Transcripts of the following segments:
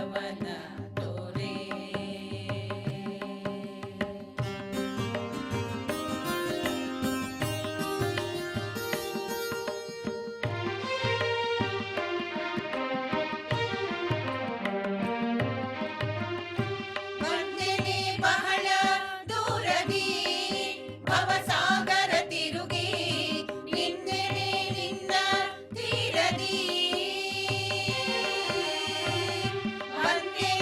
ಬಲವನ ತೋರೆ. ಬಂದೆನೆ ಬಹಳ ದೂರದಿ ಭವಸಾಗರ ತಿರುಗಿ ನಿಂದೆನೆ ನಿನ್ನ ತೀರದಿ. ಬಂದೆ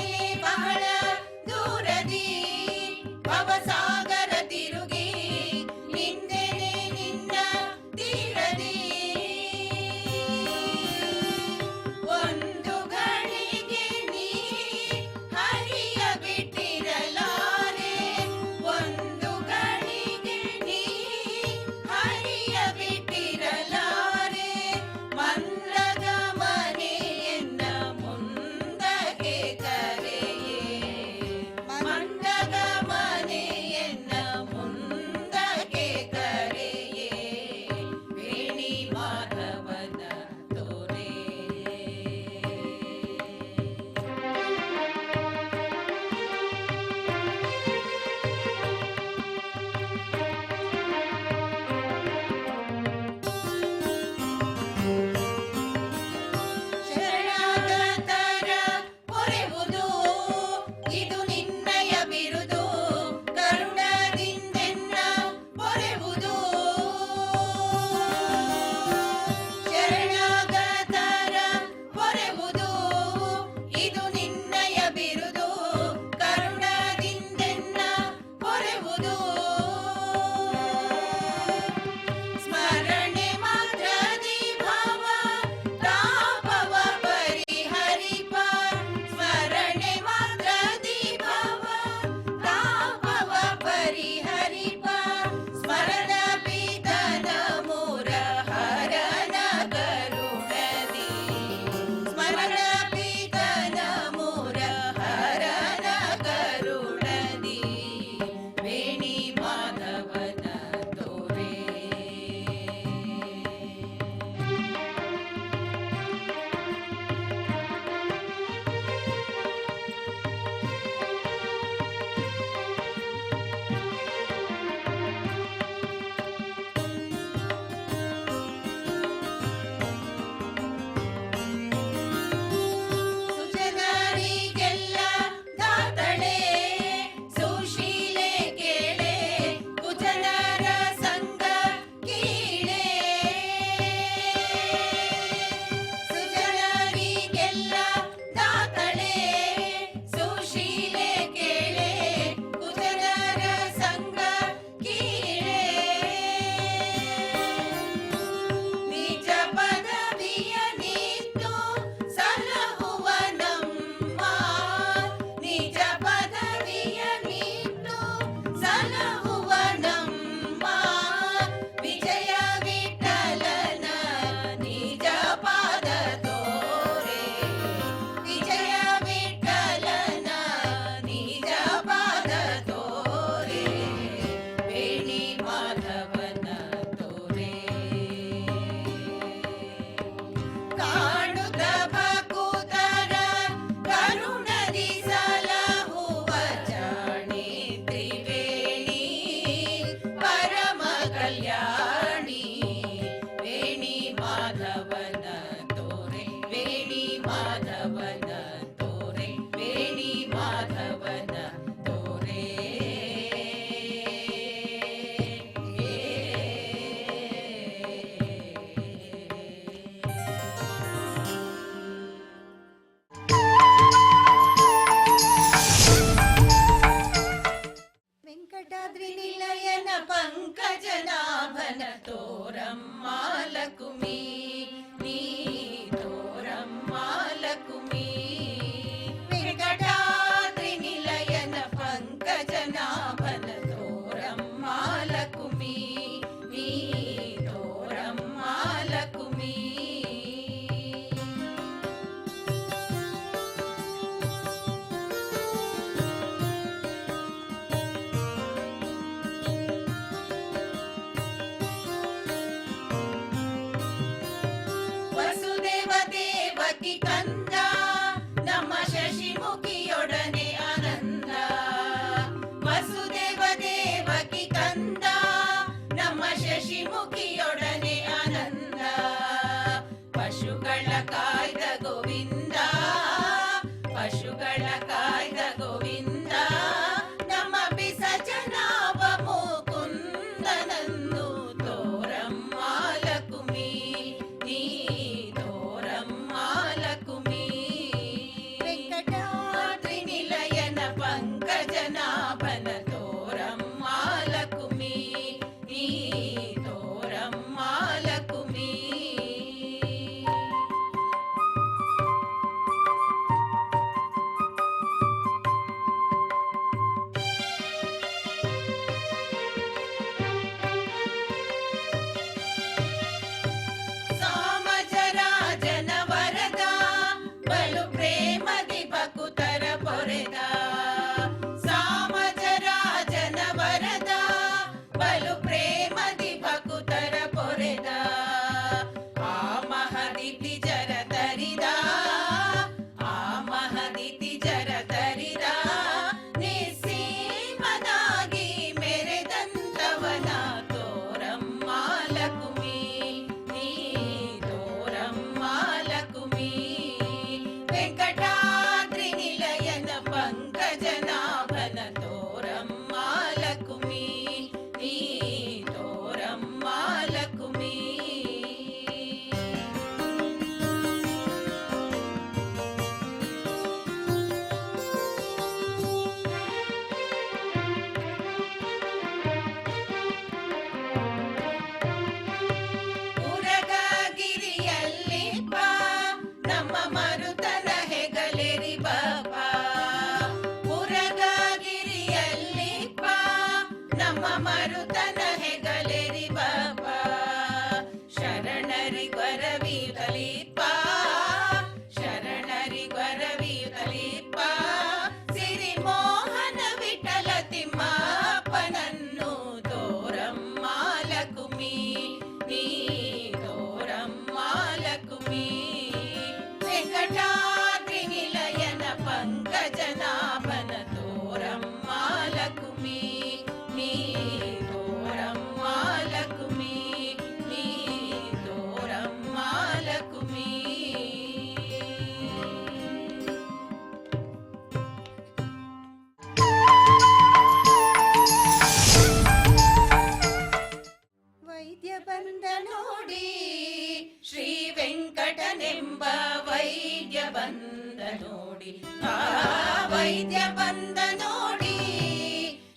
ಕಾಯ್ದ ಗೋವಿಂದ ನಮ್ಮ ಬಿಸಜನಾಭ ಮುಕುಂದನನ್ನು ತೋರಮ್ಮ ಲಕುಮಿ ನೀ ತೋರಮ್ಮ ಲಕುಮಿ ವೆಂಕಟಾದ್ರಿ ನಿಲಯನ ಪಂಕಜನಾಭನ ತೋರಮ್ಮ ಲಕುಮಿ ನೀ ತೋರಮ್ಮ ಲಕುಮಿ ಸಾಮಜರಾಜನ ವರದ ಬಲು ಪ್ರೇಮದಿ ಭಕುತರ ಪೊರೆದ ಸಾಮಜರಾಜನ ವರದ ಬಲು ಪ್ರೇಮದಿ ಭಕುತರ ಪೊರೆದ ಆ ಮಹದಿತಿ ಜರ ತರಿದ ಆ ಮಹದಿತಿ ಜರ ತರಿದ ನಿಸ್ಸೀಮನಾಗಿ ಮೆರೆದಂತವನ ತೋರಮ್ಮ ಲಕುಮಿ ನೀ ತೋರಮ್ಮ ಲಕುಮಿ ವೆಂಕಟಾದ್ರಿ ನಿಲಯನ ಪಂಕಜನಾಭನ ತೋರಮ್ಮ ಲಕುಮಿ ನೀ ತೋರಮ್ಮ ಲಕುಮಿ ಉರಗಗಿರಿಯಲ್ಲಿ ಬಾ ನಮ್ಮ ಮರುತನ ಹೆಗಲೆರಿ ಬಾಬಾ ಉರಗಗಿರಿಯಲ್ಲಿ ಬಾ ನಮ್ಮ ಮರುತನ ಹೆಗಲೆರಿ ಬಾಬಾ ಶರಣರಿ ಗೊರವಿಯುತ್ತಲಿಪ್ಪ ಶರಣರಿ ಗೊರವಿಯುತ್ತಲಿಪ್ಪ ಸಿರಿ ಮೋಹನ ವಿಠಲ ತಿಮ್ಮಪ್ಪನನ್ನು ತೋರಮ್ಮ ಲಕುಮಿ ನೀ ತೋರಮ್ಮ ಲಕುಮಿ ವೆಂಕಟಾದ್ರಿ ನಿಲಯನ ಪಂಕಜನಾಭನ ತೋರಮ್ಮ ಲಕುಮಿ ನೀ ತೋರಮ್ಮ ಲಕುಮಿ ನೀ ತೋರಮ್ಮ ಲಕುಮಿ ವೈದ್ಯ ಬಂದ ನೋಡಿ ಶ್ರೀ ವೆಂಕಟನೆಂಬ ವೈದ್ಯ ಬಂದ ನೋಡಿ ಆ ವೈದ್ಯ ಬಂದ ನೋಡಿ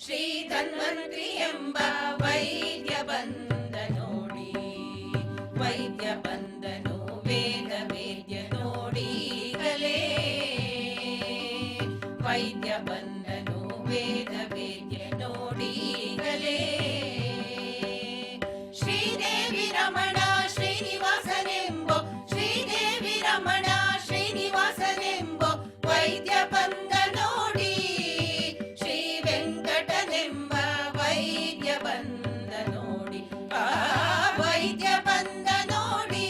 ಶ್ರೀ ಧನ್ವಂತ್ರಿ ಎಂಬ ವೈದ್ಯ ಬಂದ ನೋಡಿ ವೈದ್ಯ ಬಂದನು ವೇದ ವೇದ್ಯ ನೋಡಿಗಲೇ ವೈದ್ಯ ಬಂದನು ವೇದ ವೇದ್ಯ ನೋಡಿಗಲೇ ಶ್ರೀದೇವಿ ರಮಣ ಶ್ರೀನಿವಾಸನೆಂಬೋ ಶ್ರೀದೇವಿ ರಮಣ ಶ್ರೀನಿವಾಸನೆಂಬೋ ವೈದ್ಯ ಬಂದ ನೋಡಿ ಶ್ರೀ ವೆಂಕಟನೆಂಬ ವೈದ್ಯ ಬಂದ ನೋಡಿ ಆ ವೈದ್ಯ ಬಂದ ನೋಡಿ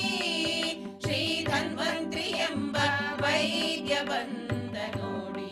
ಶ್ರೀ ಧನ್ವಂತ್ರಿ ಎಂಬ ವೈದ್ಯ ಬಂದ ನೋಡಿ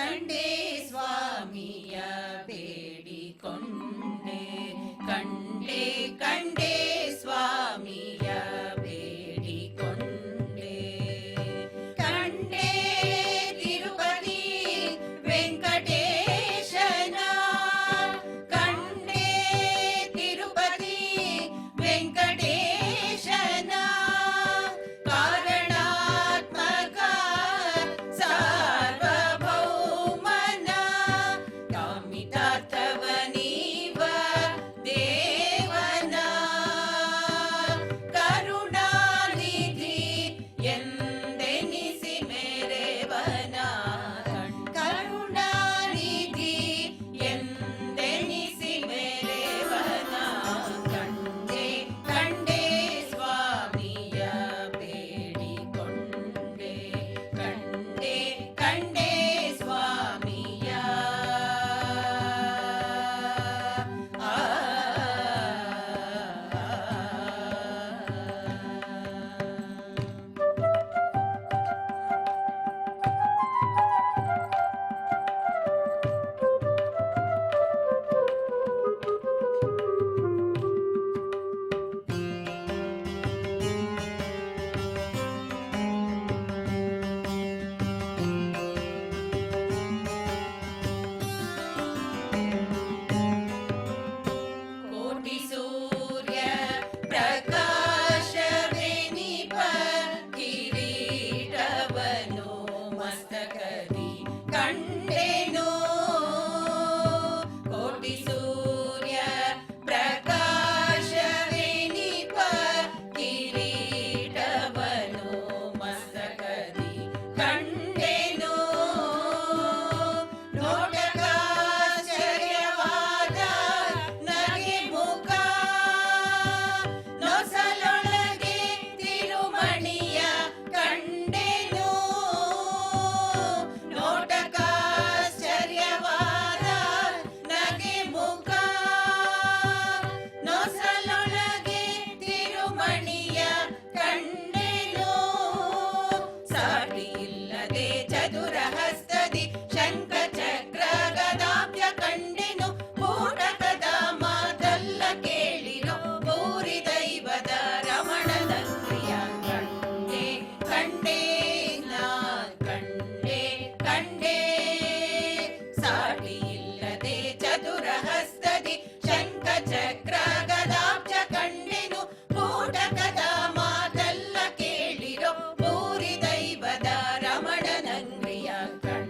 ಕಂಡೆ ಸ್ವಾಮಿಯ ಬೇಡಿಕೊಂಡೆ, ಕಂಡೆ ಕಂಡೆ ಸ್ವಾಮಿಯ ಬೇಡಿಕೊಂಡೆ. ಕಂಡೆ ತಿರುಪತಿ ವೆಂಕಟೇಶನ, ಕಂಡೆ ತಿರುಪತಿ ವೆಂಕಟೇಶನ, ಕಾರಣಾತ್ಮಕ ಸಾರ್ವಭೌಮನ, ಕಾಮಿತಾರ್ಥವನೀವ ದೇವನ, ಕರುಣಾನಿಧಿ ಎಂದೆನಿಸಿ ಮೇರೆವನ, ಕರುಣಾನಿಧಿ ಎಂದೆನಿಸಿ ಮೇರೆವನ. ಕಂಡೆ ಕಂಡೆ ಸ್ವಾಮಿಯ ಬೇಡಿಕೊಂಡೆ, ಕಂಡೆ ಕಂಡೆ ಸ್ವಾಮಿಯ. ಆ ಕೋಟಿ ಸೂರ್ಯ ಪ್ರಕಾಶವೆನಿಪ ಕಿರೀಟವನು ಮಸ್ತಕದಿ ಕಂಡೆನು, ಕೋಟಿ ಸೂರ್ಯ ಪ್ರಕಾಶವೆನಿಪ ಕಿರೀಟವನು ಮಸ್ತಕದಿ ಕಂಡೆನು. ನೋಟಕಾಶ್ಚರ್ಯವಾದ ನಗೆ ಮುಖ, ನೊಸಲೊಳಗೆ ತಿರುಮಣಿಯ ಕಂಡೆನು, ನೋಟಕಾಶ್ಚರ್ಯವಾದ ನಗೆ ಮುಖ, ನೊಸಲೊಳಗೆ ತಿರುಮಣಿಯ ಕಂಡೆನು. ಸಾಟಿಯಿಲ್ಲದೆ ಚತುರಹಸ್ತದಿ ಶಂಖ ಚಕ್ರ ಗದಾಬ್ಜ ಕಂಡೆನು, ಬೂಟಕದ ಮಾತಲ್ಲ ಕೇಳಿರೋ ಭೂರಿ ದೈವದ ರಮಣನಂದ್ರಿಯ ಕಂಡೆ, ಕಂಡೆ ನಾ ಕಂಡೆ ಕಂಡೆ. ಸಾಟಿಯಿಲ್ಲದೆ ಚತುರಹಸ್ತದಿ ಶಂಖ ಚಕ್ರ ಗದಾಬ್ಜ ಕಂಡೆನು, ಬೂಟಕದ ಮಾತಲ್ಲ ಕೇಳಿರೋ ಭೂರಿ ದೈವದ ರಮಣನಂದ್ರಿಯ ಕಂಡೆ.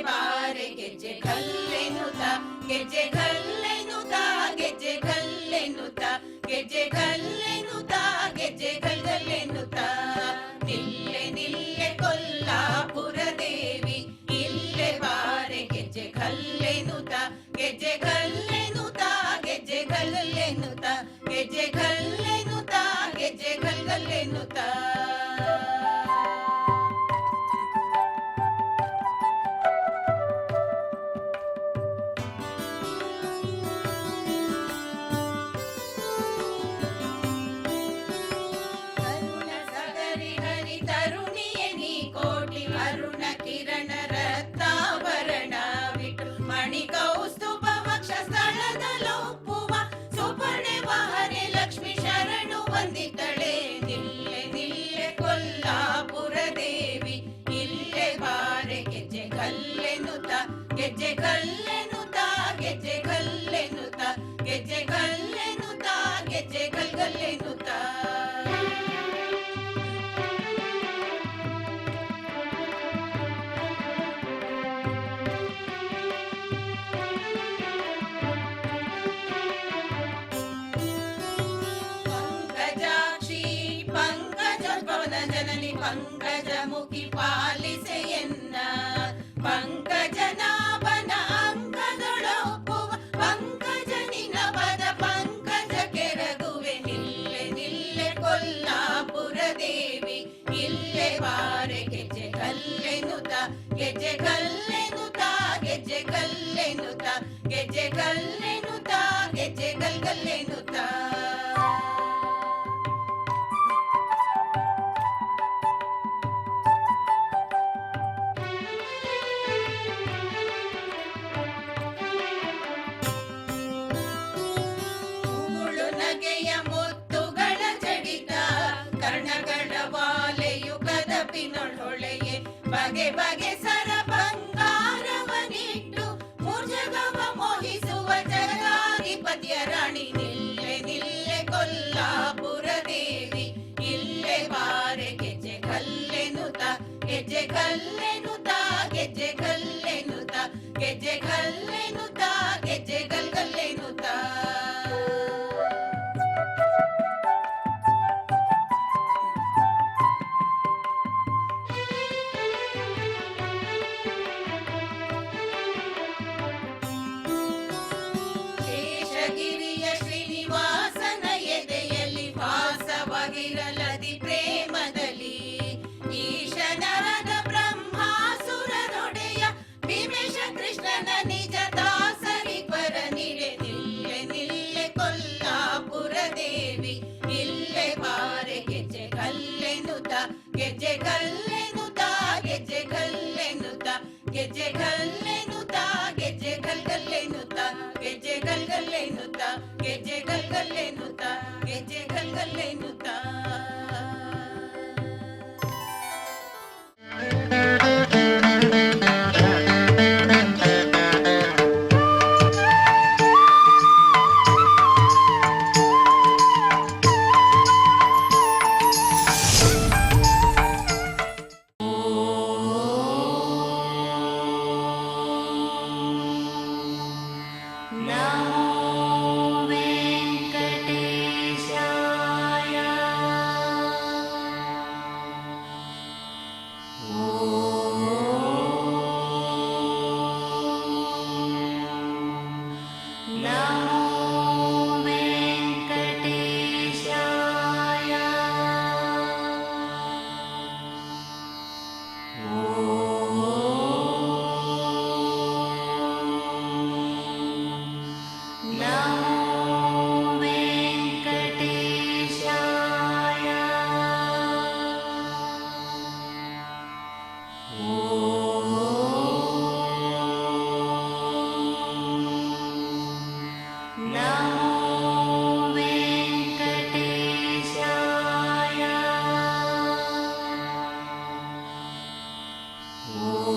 ಬಾರೆ ಗೆಜ್ಜೆ ಕಲ್ಲೆನುತ ಗೆಜ್ಜೆ ಕಲ್ಲೆನುತ ಗೆಜ್ಜೆ ಕಲ್ಲೆನುತ ಗೆಜ್ಜೆ ಕಲ್ಲೆನುತ ಗೆಜ್ಜೆ ಕಲ್ಲೆನುತ ನಿಲ್ಲೆ ನಿಲ್ಲೆ ಕೊಲ್ಲಾಪುರ ದೇವಿ ಇಲ್ಲೆ ಬಾರೆ ಗೆಜ್ಜೆ ಕಲ್ಲೆನುತ ಗೆಜ್ಜೆ ಕಲ್ಲೆನುತ ಗೆಜ್ಜೆ ಕಲ್ಲೆನುತ ಗೆಜ್ಜೆ ಕಲ್ಲೆನುತ ಗೆಜ್ಜೆ ಕಲ್ಲೆನುತ ಅರುಣ ಕಿರಣ ರತ್ನಾಭರಣ ವಿಟು ಮಣಿ ಕೌಸ್ತುಭ ವಕ್ಷ ಸ್ಥಳದಲ್ಲೊಪ್ಪುವ ಸುಪರ್ಣೆ ವಾಹನೆ ಲಕ್ಷ್ಮಿ ಶರಣು ವಂದಿತಳೆ ನಿಲ್ಲೆ ನಿಲ್ಲೆ ಕೊಲ್ಲಾಪುರ ದೇವಿ ಇಲ್ಲೆ ಬಾರೆ ಗೆಜ್ಜೆ ಕಲ್ಲೆನುತ ಗೆಜ್ಜೆ ಕಲ್ಲೆನುತ ಗೆಜ್ಜೆ ಕಲ್ಲೆನುತ ಗೆಜ್ಜೆ ಕಲ್ಲೆನುತ ಗೆಜ್ಜೆ ಕಲ್ಲೆನುತ ಜನನಿ ಪಂಕಜಮುಖಿ ಪಾಲಿಸೆಯನ್ನ ಪಂಕಜನಾಭನ ಅಂಗದೊಳೊಪ್ಪುವ ಪಂಕಜನಿನ ಪದ ಪಂಕಜ ಕೆರಗುವೆ ನಿಲ್ಲೆ ನಿಲ್ಲೆ ಕೊಲ್ಲಾಪುರ ದೇವಿ ಇಲ್ಲೆ ಬಾರೆ ಗೆಜ್ಜೆ ಕಲ್ಲೆನುತ ಗೆಜ್ಜೆ ಕಲ್ಲೆನುತ ಗೆಜ್ಜೆ ಕಲ್ಲೆನುತ ಗೆಜ್ಜೆ ಕಲ್ಲೆನುತ ಗೆಜ್ಜೆ ಕಲ್ಲೆನುತ ನಗೆಯ ಮುತ್ತುಗಳ ಜಡಿತ ಕರ್ಣಗಳ ವಾಲೆಯುಗದ ಪಿನೊಳೊಳೆಯೇ ಬಗೆ ಬಗೆ ಸರ ಬಂಗಾರವನಿಟ್ಟು ಮೂರ್ಜಗವ ಮೋಹಿಸುವ ಜಗಾಧಿಪತಿಯ ರಾಣಿ ನಿಲ್ಲೆ ನಿಲ್ಲೆ ಕೊಲ್ಲಾಪುರ ದೇವಿ ಇಲ್ಲೆ ಬಾರೆ ಗೆಜ್ಜೆ ಕಲ್ಲೆನುತ ಗೆಜ್ಜೆ ಕಲ್ಲೆನುತ ಗೆಜ್ಜೆ ಕಲ್ಲೆನುತ ಗೆಜ್ಜೆ ಕಲ್ಲೆನುತ ಗೆಜ್ಜೆ ಕಲ್ಲೆನುತ ಗಿರಿಯ ಶ್ರೀನಿವಾಸನ ಎದೆಯಲ್ಲಿ ವಾಸವಾಗಿರಲದಿ ಪ್ರೇಮದಲ್ಲಿ ಈಶನರದ ಬ್ರಹ್ಮಾಸುರನೊಡೆಯ ಭೀಮೇಶ ಕೃಷ್ಣನ ನಿಜ ದಾಸರಿ ಪರ ನಿಡೆ ನಿಲ್ಲೆ ನಿಲ್ಲೆ ಕೊಲ್ಲಾಪುರ ದೇವಿ ಇಲ್ಲೆ ಬಾರೆ ಗೆಜ್ಜೆ ಕಲ್ಲೆನುತ ಗೆಜ್ಜೆ ಕಲ್ಲೆನುತ ಗೆಜ್ಜೆ ಕಲ್ಲೆನುತ ಗೆಜ್ಜೆ ಕಲ್ಲೆನುತ ಗೆಜ್ಜೆ ಕಲ್ಲೆನುತ ಗೆಜ್ಜೆ ಕಲ್ಲೆನುತ ಗೆಜ್ಜೆ ಕಲ್ಲೆನುತ ಗೆಜ್ಜೆ ಕಲ್ಲೆನುತ Oh